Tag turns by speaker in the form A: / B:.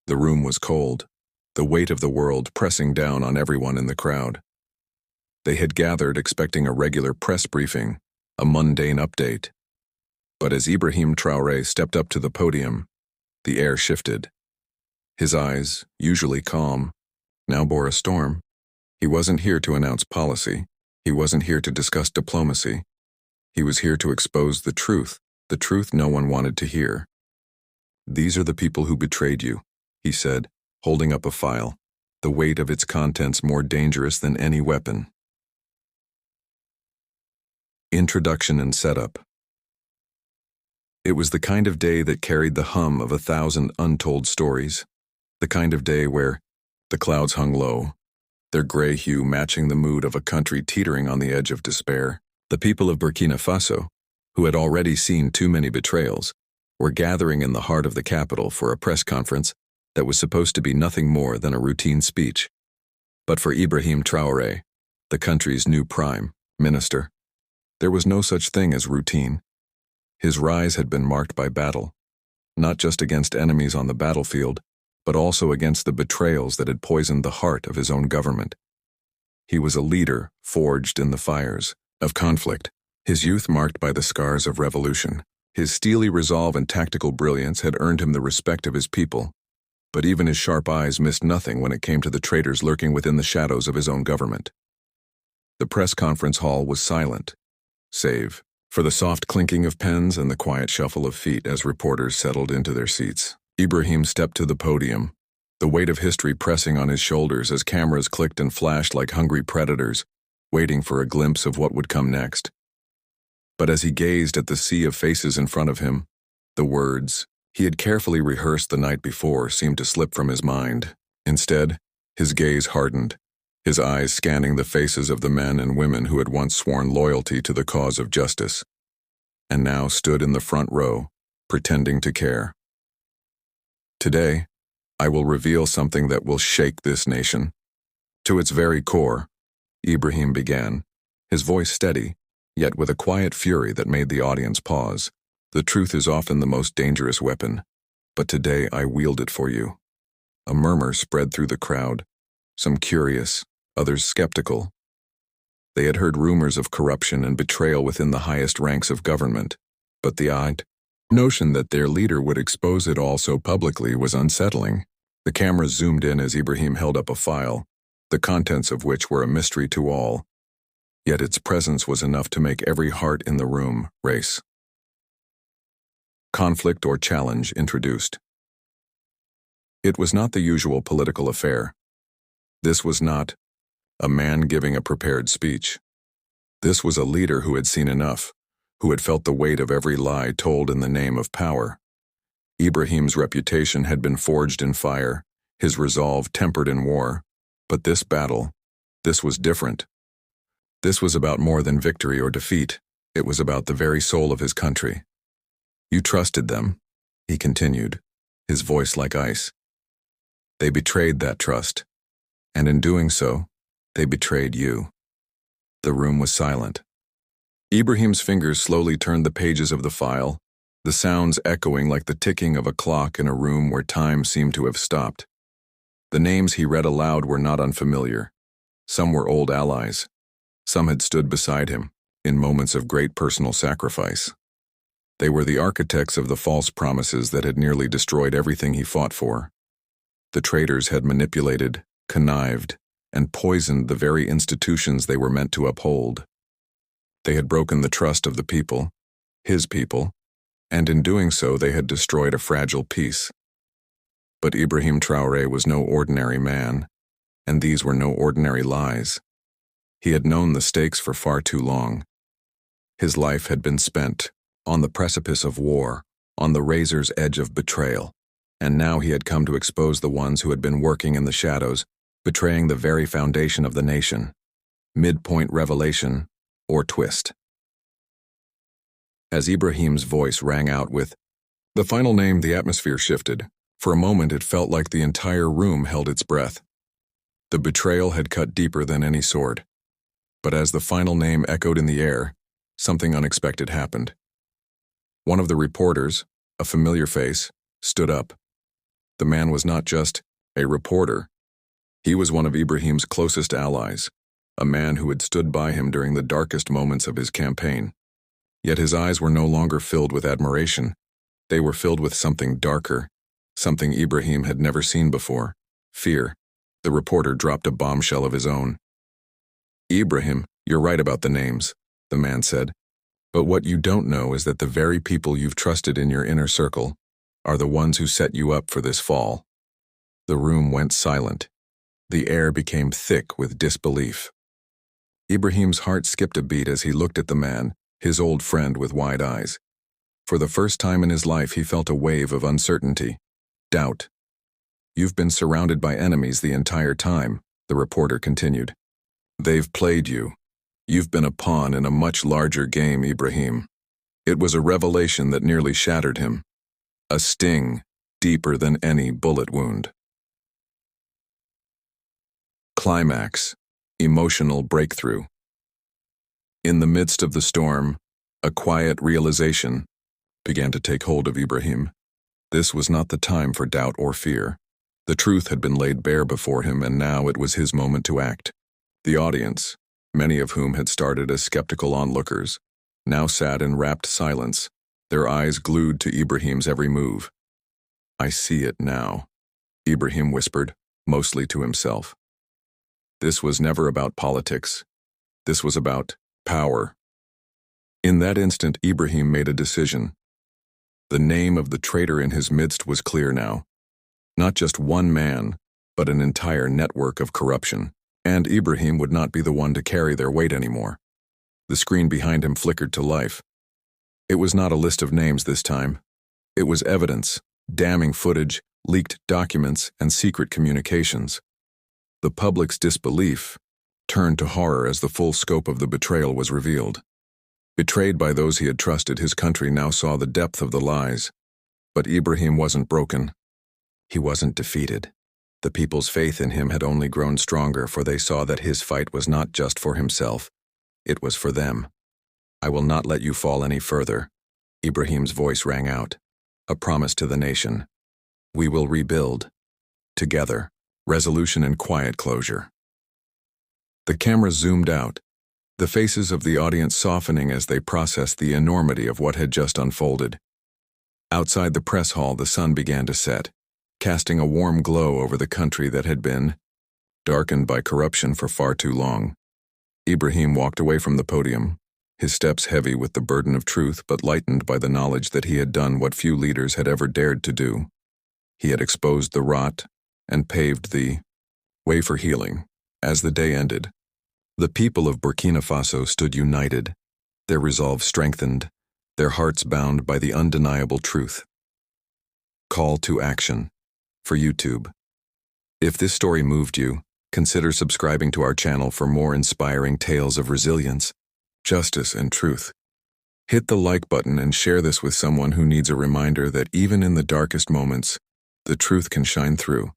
A: The room was cold, the weight of the world pressing down on everyone in the crowd. They had gathered expecting a regular press briefing, a mundane update. But as Ibrahim Traoré stepped up to the podium, the air shifted. His eyes, usually calm, now bore a storm. He wasn't here to announce policy. He wasn't here to discuss diplomacy. He was here to expose the truth no one wanted to hear. "These are the people who betrayed you," he said, holding up a file, the weight of its contents more dangerous than any weapon. Introduction and Setup. It was the kind of day that carried the hum of 1,000 untold stories, the kind of day where the clouds hung low, their gray hue matching the mood of a country teetering on the edge of despair. The people of Burkina Faso, who had already seen too many betrayals, were gathering in the heart of the capital for a press conference that was supposed to be nothing more than a routine speech. But for Ibrahim Traoré, the country's new prime minister, there was no such thing as routine. His rise had been marked by battle, not just against enemies on the battlefield, but also against the betrayals that had poisoned the heart of his own government. He was a leader forged in the fires of conflict, his youth marked by the scars of revolution. His steely resolve and tactical brilliance had earned him the respect of his people, but even his sharp eyes missed nothing when it came to the traitors lurking within the shadows of his own government. The press conference hall was silent, save for the soft clinking of pens and the quiet shuffle of feet as reporters settled into their seats. Ibrahim stepped to the podium, the weight of history pressing on his shoulders as cameras clicked and flashed like hungry predators, waiting for a glimpse of what would come next. But as he gazed at the sea of faces in front of him, the words he had carefully rehearsed the night before seemed to slip from his mind. Instead, his gaze hardened, his eyes scanning the faces of the men and women who had once sworn loyalty to the cause of justice, and now stood in the front row, pretending to care. "Today, I will reveal something that will shake this nation to its very core," Ibrahim began, his voice steady, yet with a quiet fury that made the audience pause. "The truth is often the most dangerous weapon, but today I wield it for you." A murmur spread through the crowd, some curious, others skeptical. They had heard rumors of corruption and betrayal within the highest ranks of government, but the notion that their leader would expose it all so publicly was unsettling. The cameras zoomed in as Ibrahim held up a file, the contents of which were a mystery to all, yet its presence was enough to make every heart in the room race. Conflict or challenge introduced. It was not the usual political affair. This was not a man giving a prepared speech. This was a leader who had seen enough, who had felt the weight of every lie told in the name of power. Ibrahim's reputation had been forged in fire, his resolve tempered in war. But this battle, this was different. This was about more than victory or defeat. It was about the very soul of his country. "You trusted them," he continued, his voice like ice. "They betrayed that trust, and in doing so, they betrayed you." The room was silent. Ibrahim's fingers slowly turned the pages of the file, the sounds echoing like the ticking of a clock in a room where time seemed to have stopped. The names he read aloud were not unfamiliar. Some were old allies. Some had stood beside him, in moments of great personal sacrifice. They were the architects of the false promises that had nearly destroyed everything he fought for. The traitors had manipulated, connived, and poisoned the very institutions they were meant to uphold. They had broken the trust of the people, his people, and in doing so they had destroyed a fragile peace. But Ibrahim Traoré was no ordinary man, and these were no ordinary lies. He had known the stakes for far too long. His life had been spent on the precipice of war, on the razor's edge of betrayal, and now he had come to expose the ones who had been working in the shadows, betraying the very foundation of the nation. Midpoint revelation or twist. As Ibrahim's voice rang out with the final name, the atmosphere shifted. For a moment it felt like the entire room held its breath. The betrayal had cut deeper than any sword. But as the final name echoed in the air, something unexpected happened. One of the reporters, a familiar face, stood up. The man was not just a reporter. He was one of Ibrahim's closest allies, a man who had stood by him during the darkest moments of his campaign. Yet his eyes were no longer filled with admiration. They were filled with something darker, something Ibrahim had never seen before: fear. The reporter dropped a bombshell of his own. "Ibrahim, you're right about the names," the man said. "But what you don't know is that the very people you've trusted in your inner circle are the ones who set you up for this fall." The room went silent. The air became thick with disbelief. Ibrahim's heart skipped a beat as he looked at the man, his old friend with wide eyes. For the first time in his life, he felt a wave of uncertainty, doubt. "You've been surrounded by enemies the entire time," the reporter continued. "They've played you. You've been a pawn in a much larger game, Ibrahim." It was a revelation that nearly shattered him. A sting deeper than any bullet wound. Climax. Emotional breakthrough. In the midst of the storm, a quiet realization began to take hold of Ibrahim. This was not the time for doubt or fear. The truth had been laid bare before him, and now it was his moment to act. The audience, many of whom had started as skeptical onlookers, now sat in rapt silence, their eyes glued to Ibrahim's every move. "I see it now," Ibrahim whispered, mostly to himself. This was never about politics. This was about power. In that instant, Ibrahim made a decision. The name of the traitor in his midst was clear now. Not just one man, but an entire network of corruption. And Ibrahim would not be the one to carry their weight anymore. The screen behind him flickered to life. It was not a list of names this time. It was evidence, damning footage, leaked documents, and secret communications. The public's disbelief turned to horror as the full scope of the betrayal was revealed. Betrayed by those he had trusted, his country now saw the depth of the lies. But Ibrahim wasn't broken. He wasn't defeated. The people's faith in him had only grown stronger, for they saw that his fight was not just for himself. It was for them. "I will not let you fall any further," Ibrahim's voice rang out, a promise to the nation. "We will rebuild. Together. Resolution and quiet closure." The camera zoomed out, the faces of the audience softening as they processed the enormity of what had just unfolded. Outside the press hall, the sun began to set, casting a warm glow over the country that had been darkened by corruption for far too long. Ibrahim walked away from the podium, his steps heavy with the burden of truth but lightened by the knowledge that he had done what few leaders had ever dared to do. He had exposed the rot and paved the way for healing. As the day ended, the people of Burkina Faso stood united, their resolve strengthened, their hearts bound by the undeniable truth. Call to action. For YouTube. If this story moved you, consider subscribing to our channel for more inspiring tales of resilience, justice, and truth. Hit the like button and share this with someone who needs a reminder that even in the darkest moments, the truth can shine through.